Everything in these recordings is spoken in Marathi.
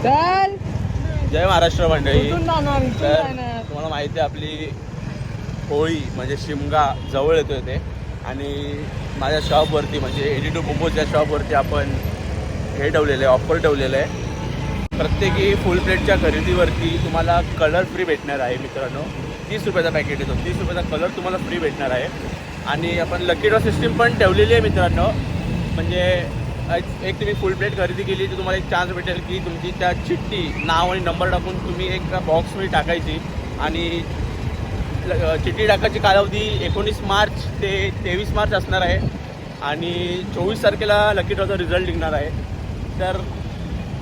जय महाराष्ट्र मंडळी. तर तुम्हाला माहिती आहे आपली होळी म्हणजे शिमगा जवळ येतोय ते, आणि माझ्या शॉपवरती म्हणजे 82 मोमोजच्या शॉपवरती आपण हे ठेवलेलं आहे, ऑफर ठेवलेलं आहे. प्रत्येकी फुल प्लेटच्या खरेदीवरती तुम्हाला कलर फ्री भेटणार आहे मित्रांनो. 30 रुपयाचा पॅकेट येतो, 30 रुपयाचा कलर तुम्हाला फ्री भेटणार आहे. आणि आपण लकी ड्रॉ सिस्टीम पण ठेवलेली आहे मित्रांनो. म्हणजे एक तुम्ही फुल प्लेट खरेदी केली तर तुम्हाला एक चान्स भेटेल की तुमची त्या चिठ्ठी नाव आणि नंबर टाकून तुम्ही एक बॉक्समध्ये टाकायची, आणि चिठ्ठी टाकायची कालावधी 19 मार्च ते 23 मार्च असणार आहे, आणि 24 तारखेला लकी ड्रॉचा रिझल्ट निघणार आहे. तर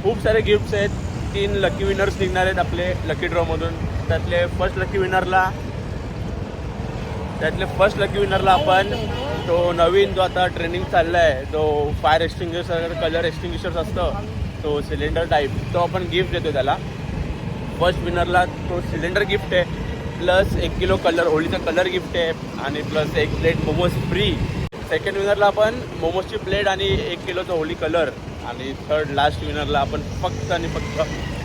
खूप सारे गिफ्ट्स आहेत. 3 लकी विनर्स निघणार आहेत आपले लकी ड्रॉमधून. त्यातले फर्स्ट लकी विनरला आपण तो नवीन जो आता ट्रेनिंग चालला आहे, तो फायर एक्सटिंग्विशर कलर एक्सटिंग्विशर्स असतं, तो सिलेंडर टाईप, तो आपण गिफ्ट देतो त्याला. फर्स्ट विनरला तो सिलेंडर गिफ्ट आहे, प्लस 1 किलो कलर होळीचा कलर गिफ्ट आहे, आणि plus 1 plate momos free. Second विनरला आपण मोमोजची प्लेट आणि 1 किलोचा होळी कलर, आणि थर्ड लास्ट विनरला आपण फक्त आणि फक्त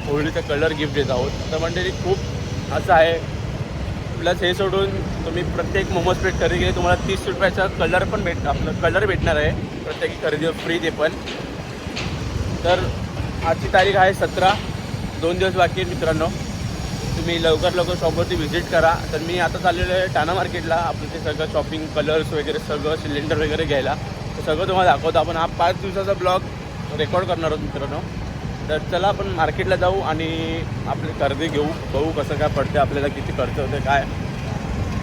होळीचा कलर गिफ्ट देत आहोत. तर म्हणजे खूप असं आहे. प्लस हे सोडून तुम्ही प्रत्येक मोमोज प्लेट खरेदी केली तुम्हाला 30 रुपयाचा कलर पण आपलं कलर भेटणार आहे प्रत्येक खरेदीवर फ्री ते पण. तर आजची तारीख आहे 17, 2 दिवस बाकी आहेत मित्रांनो. तुम्ही लवकर शॉपवरती व्हिजिट करा. तर मी आता चाललेलो आहे टाणा मार्केटला आपलं ते सगळं शॉपिंग, कलर्स वगैरे सगळं, सिलेंडर वगैरे घ्यायला. तर सगळं तुम्हाला दाखवतो. आपण हा 5 दिवसाचा ब्लॉग रेकॉर्ड करणार आहोत मित्रांनो. तर चला आपण मार्केटला जाऊ आणि आपली खरेदी घेऊ, बघू कसं काय पडते आपल्याला, किती खर्च होते काय.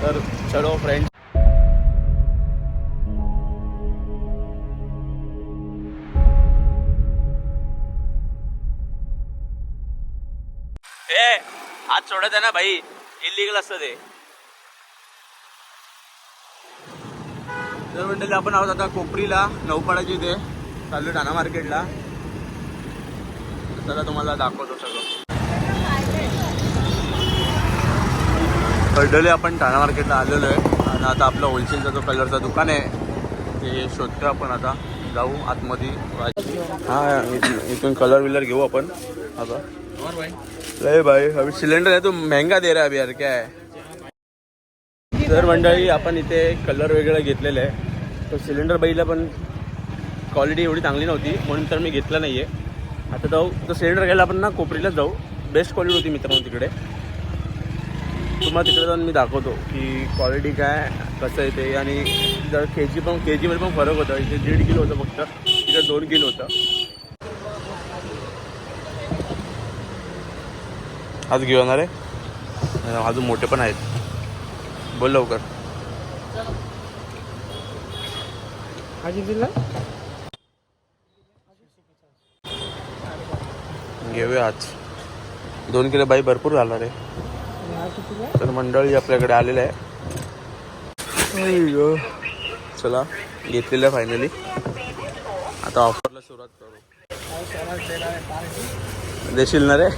तर चलो फ्रेंड्स. हात सोडत आहे ना भाई, इलिगल असतं ते. तर मंडळी आपण आहोत आता कोपरीला, नौपाड्याची इथे चालू टाणा मार्केटला. चला तुम्हाला दाखवतो सगळं. कर्डले आपण टाणा मार्केटला आलेलो आहे, आणि आता आपलं होलसेलचा जो कलरचा दुकान आहे ते शोधतो आपण. आता जाऊ आतमध्ये. हा इथून कलर विलर घेऊ आपण आता. लय भाई अभी सिलेंडर है तो महंगा दे रहा है अभी यार, क्या है. तर मंडळी आपण इथे कलर वगैरे घेतलेलं आहे. तो सिलेंडर बाईला पण क्वालिटी एवढी चांगली नव्हती म्हणून तर मी घेतला नाही आहे. आता जाऊ तो सिलेंडर घ्यायला आपण ना कोपरीलाच जाऊ. बेस्ट क्वालिटी होती मित्रांनो तिकडे. तुम्हाला तिकडे जाऊन मी दाखवतो की क्वालिटी काय कसं आहे ते. आणि जर केजीमध्ये पण फरक होता. इथे 1.5 किलो होतं फक्त, तिकडे 2 किलो होतं. आज घेणार आहे, अजून मोठे पण आहेत. बोल लवकर. घेऊया आज 2 किलो बाई, भरपूर झाला रे. तर मंडळी आपल्याकडे आलेलं आहे. चला घेतलेलं आहे फायनली. आता ऑफरला सुरुवात करू. देशील ना रे.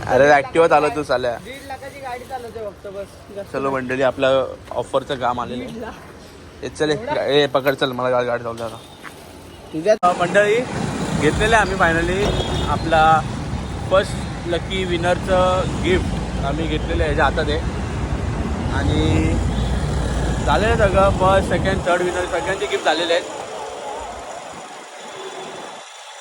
अरे ऍक्टिव्हा चालव तू चाल्या. 1.5 लाखाची गाडी चालवते फक्त बस. चलो मंडळी आपलं ऑफरचं काम आलेलं आहे. चल ए पकड, चल मला गाडी चालू आता. मंडळी घेतलेलं आहे आम्ही फायनली. आपला फर्स्ट लकी विनरचं गिफ्ट आम्ही घेतलेलं आहे ह्याच्या हातात आहे, आणि झालेलं आहे सगळं. फर्स्ट, सेकंड, थर्ड विनर सगळ्यांचे गिफ्ट झालेले आहेत.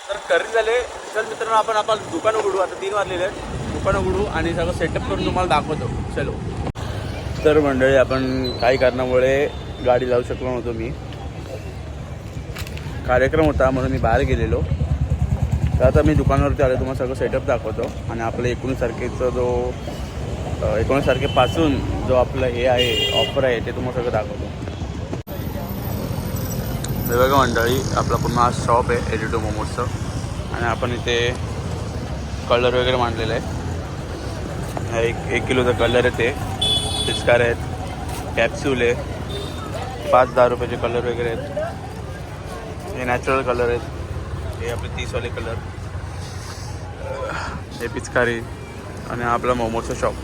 तर खरेदी झाले. तर मित्रांनो आपण आपलं दुकान उघडू. आता 3 वाजलेले आहेत. दुकान उघडू आणि सगळं सेटअप करून तुम्हाला दाखवतो. चलो. तर मंडळी आपण काही कारणामुळे गाडी लावू शकलो नव्हतो. मी कार्यक्रम होता म्हणून मी बाहेर गेलेलो. तर आता मी दुकानावरती आलो, तुम्हाला सगळं सेटअप दाखवतो. आणि आपलं 19 तारखेचं जो 19 तारखेपासून जो आपलं हे आहे ऑफर आहे ते तुम्हाला सगळं दाखवतो. हे बघा मंडळी आपला पुन्हा शॉप आहे 82 मोमोजचं, आणि आपण इथे कलर वगैरे मांडलेलं आहे. 1 किलोचा कलर आहे, ते पिचकार आहेत, कॅप्सूल आहे, 5-10 रुपयाचे कलर वगैरे आहेत. हे नॅचरल कलर आहेत, हे आपले 30वाले कलर, हे पिचकारी, आणि आपला मोमोचा शॉप.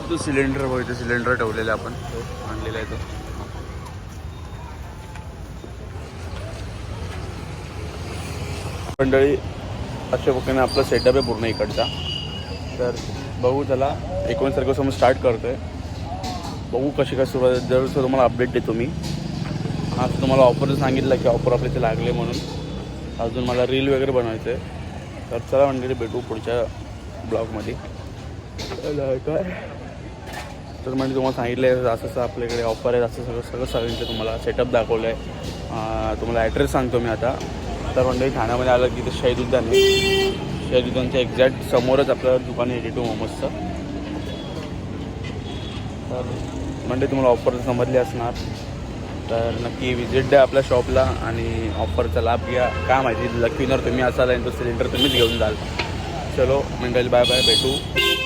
तो सिलेंडर बघितलं, सिलेंडर ठेवलेला आपण आणलेला आहे तो. मंडळी अशा प्रकारे आपला सेटअप आहे पूर्ण इकडचा. तर बघू त्याला 19 तारखेपासून स्टार्ट करतो आहे. बघू कशी काय सुरुवात आहे. जर तुम्हाला अपडेट देतो मी. आज तुम्हाला ऑफर सांगितलं की ऑफर आपल्या इथे लागले म्हणून. अजून मला रील वगैरे बनवायचं आहे. तर चला मंडळी भेटू पुढच्या ब्लॉगमध्ये. काय तर म्हणजे तुम्हाला सांगितलं आहे असं आपल्याकडे ऑफर आहे, असं सगळं सगळ्यांचं तुम्हाला सेटअप दाखवलं आहे. तुम्हाला ॲड्रेस सांगतो मी आता. तर मंडळी ठाण्यामध्ये आलं की ते शहीद उद्यान आहे. शहीद उद्यानच्या एक्झॅक्ट समोरच आपलं दुकान आहे 82 मोमोजचं. तर मंडळी तुम्हाला ऑफर समजली असणार तर नक्की विजिट द्या आपल्या शॉपला आणि ऑफरचा लाभ घ्या. काय माहिती लकी विनर तुम्ही असाल आणि तो सिलेंडर तुम्हीच घेऊन जाल. चलो मंडळी बाय बाय, भेटू.